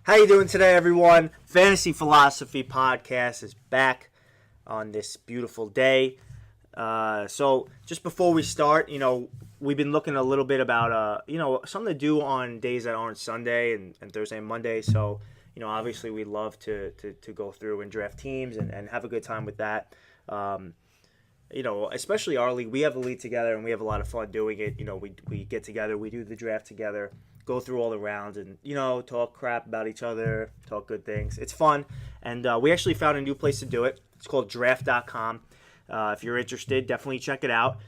How you doing today, everyone? Fantasy Philosophy Podcast is back on this beautiful day. So just before we start, we've been looking a little bit about, something to do on days that aren't Sunday and Thursday and Monday. So, obviously we love to go through and draft teams and have a good time with that. Especially our league, we have a league together and we have a lot of fun doing it. We get together, we do the draft together, go through all the rounds and, talk crap about each other, talk good things. It's fun. And we actually found a new place to do it. It's called draft.com. If you're interested, definitely check it out.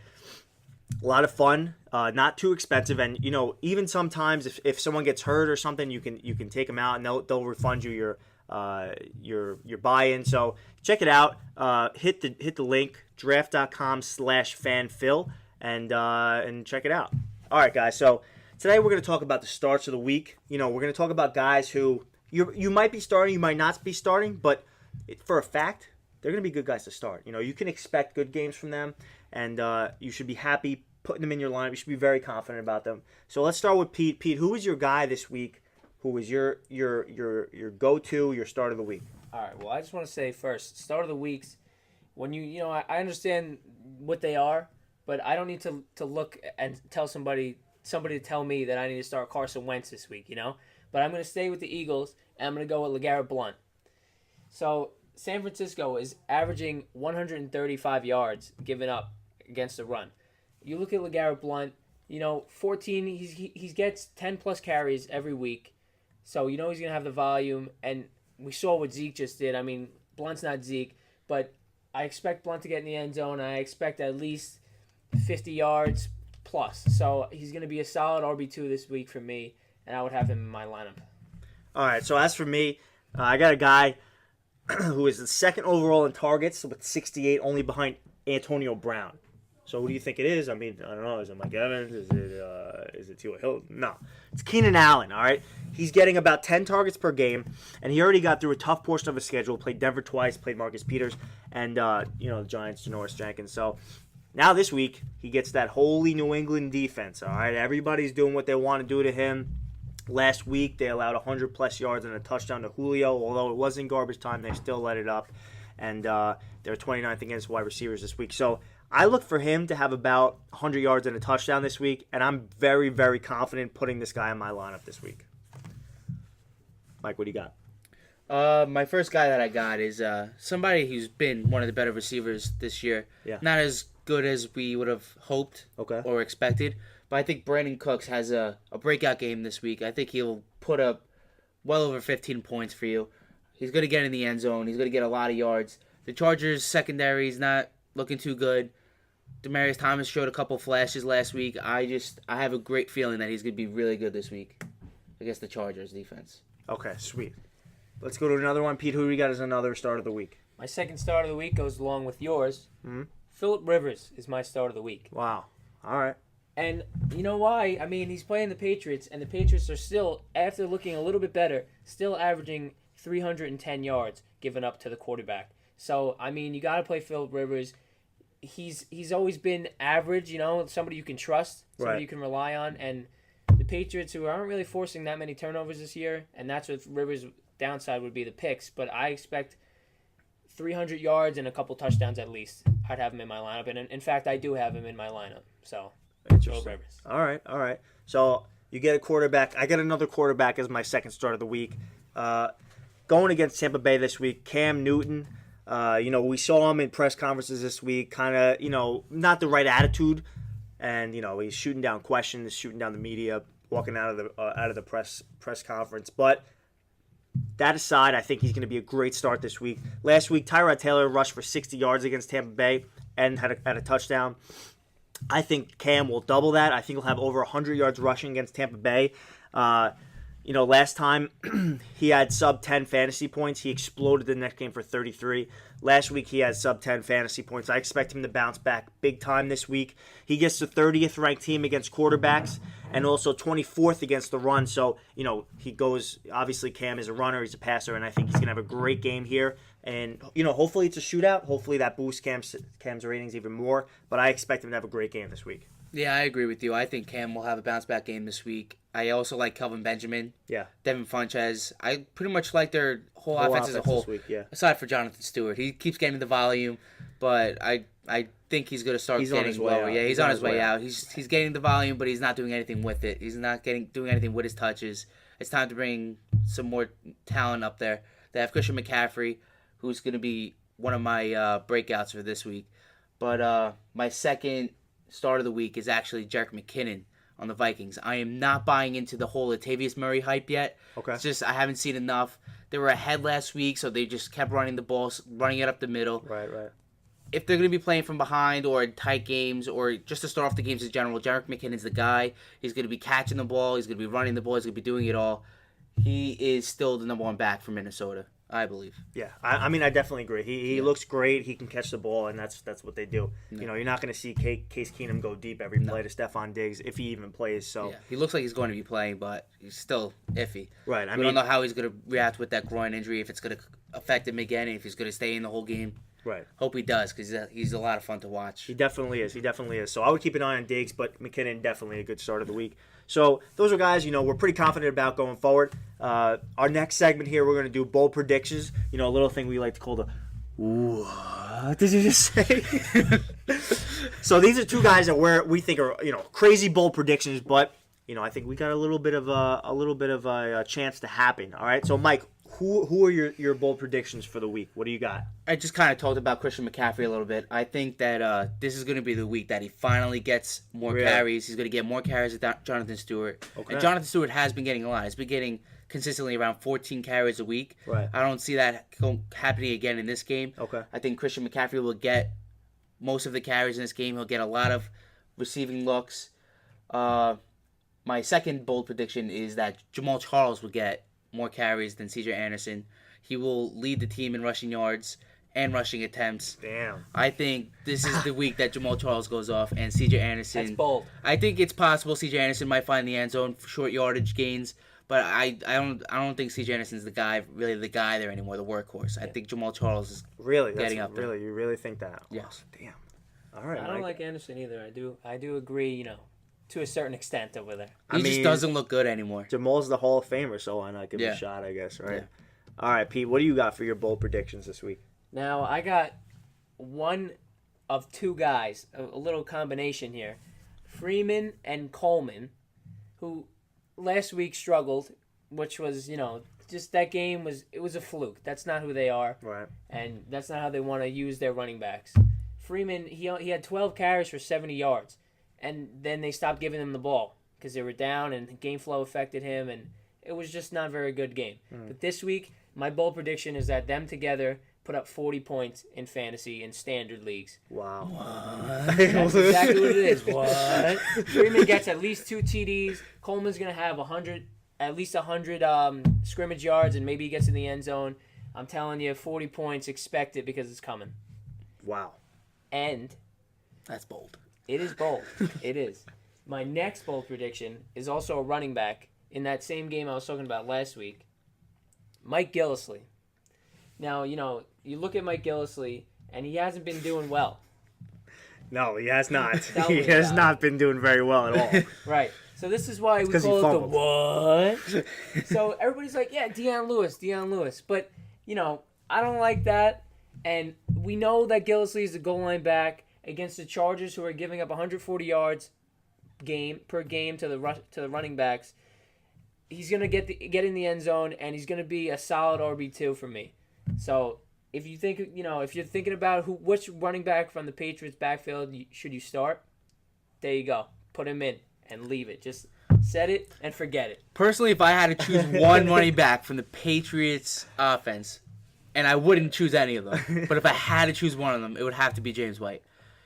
A lot of fun, not too expensive. And, even sometimes if someone gets hurt or something, you can take them out and they'll refund you your buy-in. So check it out. Hit the link, draft.com/fanphil, and check it out. All right, guys. So today we're going to talk about the starts of the week. We're going to talk about guys who you might be starting, you might not be starting, but for a fact, they're going to be good guys to start. You can expect good games from them, and you should be happy putting them in your lineup. You should be very confident about them. So let's start with Pete. Pete, who was your guy this week? Who was your go-to, your start of the week? All right. Well, I just want to say first, start of the weeks. When I understand what they are, but I don't need to look and tell somebody to tell me that I need to start Carson Wentz this week. But I'm going to stay with the Eagles and I'm going to go with LeGarrette Blount. So San Francisco is averaging 135 yards given up against the run. You look at LeGarrette Blount. 14. He gets 10 plus carries every week. So he's going to have the volume, and we saw what Zeke just did. I mean, Blunt's not Zeke, but I expect Blount to get in the end zone. I expect at least 50 yards plus. So he's going to be a solid RB2 this week for me, and I would have him in my lineup. All right, so as for me, I got a guy who is the second overall in targets with 68, only behind Antonio Brown. So who do you think it is? I mean, I don't know. Is it Mike Evans? Is it T.Y. Hilton? No. It's Keenan Allen, all right? He's getting about 10 targets per game, and he already got through a tough portion of his schedule, played Denver twice, played Marcus Peters, and, the Giants, Janoris Jenkins. So now this week, he gets that holy New England defense, all right? Everybody's doing what they want to do to him. Last week, they allowed 100-plus yards and a touchdown to Julio. Although it was in garbage time, they still let it up. And they're 29th against wide receivers this week. So I look for him to have about 100 yards and a touchdown this week, and I'm very, very confident putting this guy in my lineup this week. Mike, what do you got? My first guy that I got is somebody who's been one of the better receivers this year. Yeah. Not as good as we would have hoped or expected, but I think Brandon Cooks has a breakout game this week. I think he'll put up well over 15 points for you. He's going to get in the end zone. He's going to get a lot of yards. The Chargers' secondary is not looking too good. Demaryius Thomas showed a couple flashes last week. I have a great feeling that he's going to be really good this week against the Chargers defense. Okay, sweet. Let's go to another one. Pete, who do we got as another start of the week? My second start of the week goes along with yours. Mm-hmm. Phillip Rivers is my start of the week. Wow. All right. And you know why? I mean, he's playing the Patriots, and the Patriots are still, after looking a little bit better, still averaging 310 yards given up to the quarterback. So, I mean, you got to play Phillip Rivers. He's always been average, somebody you can trust, somebody you can rely on. And the Patriots, who aren't really forcing that many turnovers this year, and that's what Rivers' downside would be, the picks. But I expect 300 yards and a couple touchdowns at least. I'd have him in my lineup. And in fact, I do have him in my lineup. So, Phillip Rivers. All right. So, you get a quarterback. I get another quarterback as my second start of the week. Going against Tampa Bay this week, Cam Newton. We saw him in press conferences this week, kind of, not the right attitude, and he's shooting down questions, shooting down the media, walking out of the press conference. But that aside, I think he's going to be a great start this week. Last week, Tyrod Taylor rushed for 60 yards against Tampa Bay and had a touchdown. I think Cam will double that. I think he'll have over 100 yards rushing against Tampa Bay. Last time he had sub-10 fantasy points. He exploded the next game for 33. Last week he had sub-10 fantasy points. I expect him to bounce back big time this week. He gets the 30th ranked team against quarterbacks and also 24th against the run. So, he goes, obviously Cam is a runner, he's a passer, and I think he's going to have a great game here. And, hopefully it's a shootout. Hopefully that boosts Cam's ratings even more. But I expect him to have a great game this week. Yeah, I agree with you. I think Cam will have a bounce-back game this week. I also like Kelvin Benjamin. Yeah. Devin Funchess. I pretty much like their whole offense as a whole. This week, yeah. Aside for Jonathan Stewart. He keeps getting the volume, but I think he's going to start getting lower. Yeah, he's on his way out. He's getting the volume, but he's not doing anything with it. He's not doing anything with his touches. It's time to bring some more talent up there. They have Christian McCaffrey, who's going to be one of my breakouts for this week. But my second start of the week is actually Jerick McKinnon on the Vikings. I am not buying into the whole Latavius Murray hype yet. Okay. It's just I haven't seen enough. They were ahead last week, so they just kept running the ball, running it up the middle. Right. If they're going to be playing from behind or in tight games or just to start off the games in general, Jerick McKinnon's the guy. He's going to be catching the ball. He's going to be running the ball. He's going to be doing it all. He is still the number one back for Minnesota, I believe. Yeah, I mean, I definitely agree. He looks great. He can catch the ball, and that's what they do. Yeah. You know, you're not going to see Case Keenum go deep every play to Stephon Diggs if he even plays. So yeah, he looks like he's going to be playing, but he's still iffy. Right. We don't know how he's going to react with that groin injury, if it's going to affect him again, and if he's going to stay in the whole game. Right. Hope he does, because he's a lot of fun to watch. He definitely is. So I would keep an eye on Diggs, but McKinnon definitely a good start of the week. So those are guys, we're pretty confident about going forward. Our next segment here, we're going to do bold predictions. A little thing we like to call the what did you just say? So these are two guys that we think are crazy bold predictions, but I think we got a little bit of a chance to happen. All right. So Mike, who are your bold predictions for the week? What do you got? I just kind of talked about Christian McCaffrey a little bit. I think that this is going to be the week that he finally gets more carries. He's going to get more carries than Jonathan Stewart. Okay. And Jonathan Stewart has been getting a lot. He's been getting consistently around 14 carries a week. Right. I don't see that happening again in this game. Okay. I think Christian McCaffrey will get most of the carries in this game. He'll get a lot of receiving looks. My second bold prediction is that Jamal Charles will get more carries than C.J. Anderson. He will lead the team in rushing yards and rushing attempts. Damn. I think this is the week that Jamal Charles goes off and C.J. Anderson. That's bold. I think it's possible C.J. Anderson might find the end zone for short yardage gains, but I don't think C.J. Anderson's the guy there anymore, the workhorse. I think Jamal Charles is getting up there. Really, you really think that? Yes. Damn. All right. I don't like Anderson either. I do agree. To a certain extent over there. He just doesn't look good anymore. Jamal's the Hall of Famer, so why not give him a shot, I guess, right? Yeah. All right, Pete, what do you got for your bold predictions this week? Now, I got one of two guys, a little combination here. Freeman and Coleman, who last week struggled, which was, just that game was a fluke. That's not who they are. Right. And that's not how they want to use their running backs. Freeman, he had 12 carries for 70 yards. And then they stopped giving him the ball because they were down and game flow affected him, and it was just not a very good game. But this week, my bold prediction is that them together put up 40 points in fantasy in standard leagues. Wow. What? That's exactly what it is. What? Freeman gets at least 2 TDs. Coleman's going to have at least 100 scrimmage yards, and maybe he gets in the end zone. I'm telling you, 40 points, expect it because it's coming. Wow. And that's bold. It is bold. It is. My next bold prediction is also a running back in that same game I was talking about last week. Mike Gillislee. Now, you look at Mike Gillislee, and he hasn't been doing well. No, he has not. He has not been doing very well at all. Right. So this is why we call it the what? So everybody's like, yeah, Deion Lewis. But, I don't like that. And we know that Gillislee is a goal line back against the Chargers, who are giving up 140 yards per game to the running backs. He's gonna get in the end zone, and he's gonna be a solid RB2 for me. So if you think if you're thinking about which running back from the Patriots backfield should you start, there you go. Put him in and leave it. Just set it and forget it. Personally, if I had to choose one running back from the Patriots offense, and I wouldn't choose any of them, but if I had to choose one of them, it would have to be James White.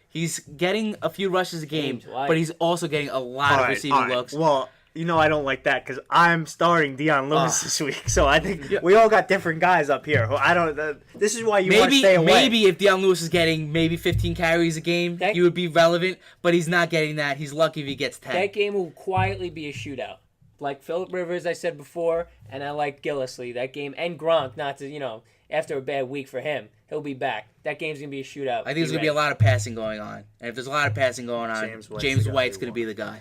He's getting a few rushes a game, but he's also getting a lot of receiving looks. Well, I don't like that because I'm starting Deion Lewis this week, so I think we all got different guys up here. This is why you want to stay away. Maybe if Deion Lewis is getting maybe 15 carries a game, he would be relevant, but he's not getting that. He's lucky if he gets 10. That game will quietly be a shootout. Like Phillip Rivers, I said before, and I like Gillislee. That game, and Gronk, not to, after a bad week for him, he'll be back. That game's going to be a shootout. I think there's going to be a lot of passing going on. And if there's a lot of passing going on, James White's going to be the guy.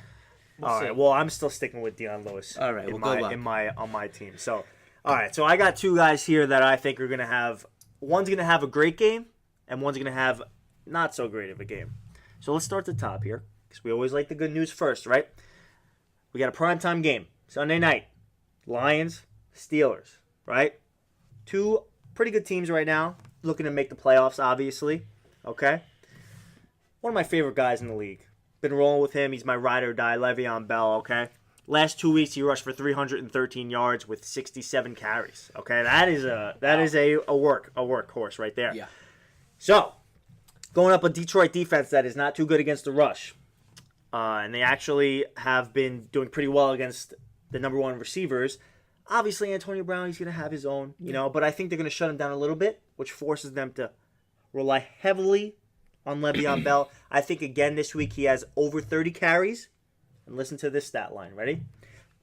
All right. Well, I'm still sticking with Deion Lewis. All right. On my team. So, all right. So I got two guys here that I think are gonna have. One's gonna have a great game, and one's gonna have not so great of a game. So let's start at the top here, because we always like the good news first, right? We got a primetime game Sunday night. Lions, Steelers, right? Two pretty good teams right now, looking to make the playoffs, obviously. Okay. One of my favorite guys in the league. Been rolling with him. He's my ride or die, Le'Veon Bell, okay? Last 2 weeks, he rushed for 313 yards with 67 carries. Okay, that is a workhorse right there. Yeah. So, going up a Detroit defense that is not too good against the rush, and they actually have been doing pretty well against the number one receivers. Obviously, Antonio Brown, he's going to have his own, but I think they're going to shut him down a little bit, which forces them to rely heavily on Le'Veon Bell. I think, again, this week he has over 30 carries. And listen to this stat line. Ready?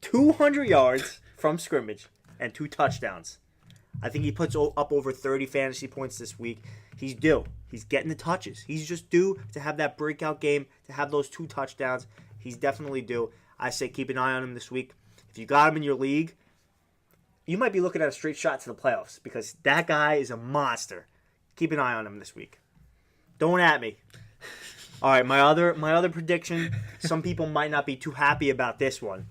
200 yards from scrimmage and 2 touchdowns. I think he puts up over 30 fantasy points this week. He's due. He's getting the touches. He's just due to have that breakout game, to have those 2 touchdowns. He's definitely due. I say keep an eye on him this week. If you got him in your league, you might be looking at a straight shot to the playoffs, because that guy is a monster. Keep an eye on him this week. Don't at me. All right, my other prediction, some people might not be too happy about this one.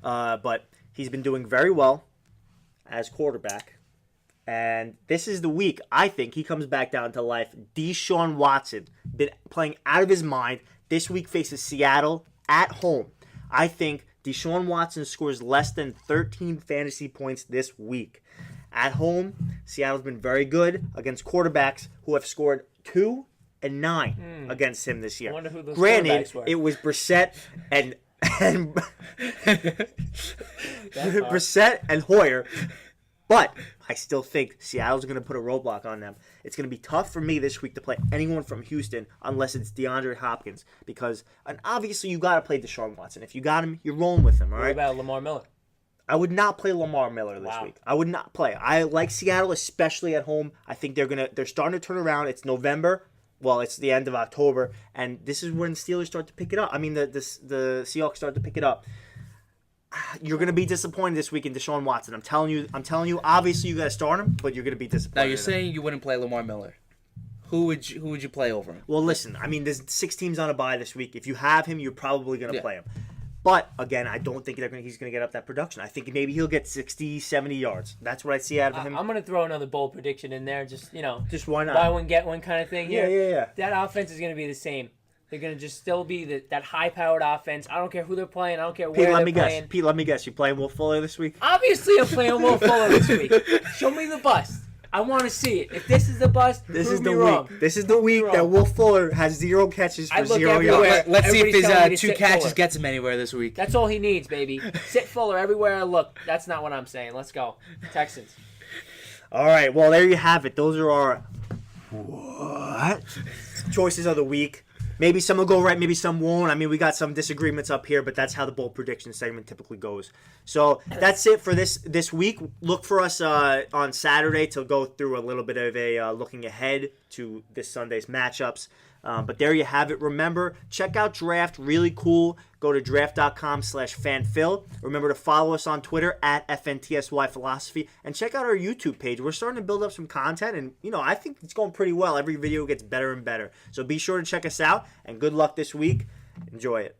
But he's been doing very well as quarterback. And this is the week, I think, he comes back down to life. Deshaun Watson, been playing out of his mind. This week faces Seattle at home. I think Deshaun Watson scores less than 13 fantasy points this week. At home, Seattle's been very good against quarterbacks who have scored 2 and 9 against him this year. I wonder who those Granted, quarterbacks were. it was Brissett and Brissett and Hoyer, but I still think Seattle's going to put a roadblock on them. It's going to be tough for me this week to play anyone from Houston unless it's DeAndre Hopkins, because and obviously you got to play Deshaun Watson. If you got him, you're rolling with him. All right. What about Lamar Miller? I would not play Lamar Miller this week. I would not play. I like Seattle, especially at home. I think they're starting to turn around. It's November. Well, it's the end of October, and this is when Steelers start to pick it up. I mean, the Seahawks start to pick it up. You're going to be disappointed this week in Deshaun Watson. I'm telling you. Obviously, you got to start him, but you're going to be disappointed. Now you're saying you wouldn't play Lamar Miller. Who would you play over him? Well, listen. I mean, there's 6 teams on a bye this week. If you have him, you're probably going to play him. But, again, I don't think he's going to get up that production. I think maybe he'll get 60, 70 yards. That's what I see out of him. I'm going to throw another bold prediction in there. Just why not? Buy one, get one kind of thing here. Yeah. That offense is going to be the same. They're going to just still be that high-powered offense. I don't care who they're playing. I don't care where they're playing. Pete, let me guess. You playing Will Fuller this week? Obviously, I'm playing Will Fuller this week. Show me the bust. I want to see it. If this is the bust, prove me wrong. This is the week that Will Fuller has 0 catches for 0 yards. Let's see if his 2 catches gets him anywhere this week. That's all he needs, baby. Sit Fuller everywhere I look. That's not what I'm saying. Let's go. Texans. All right. Well, there you have it. Those are our choices of the week. Maybe some will go right, maybe some won't. I mean, we got some disagreements up here, but that's how the bold prediction segment typically goes. So that's it for this week. Look for us on Saturday to go through a little bit of a looking ahead to this Sunday's matchups. But there you have it. Remember, check out Draft. Really cool. Go to draft.com/fanphil. Remember to follow us on Twitter at FNTSY Philosophy. And check out our YouTube page. We're starting to build up some content. And, I think it's going pretty well. Every video gets better and better. So be sure to check us out. And good luck this week. Enjoy it.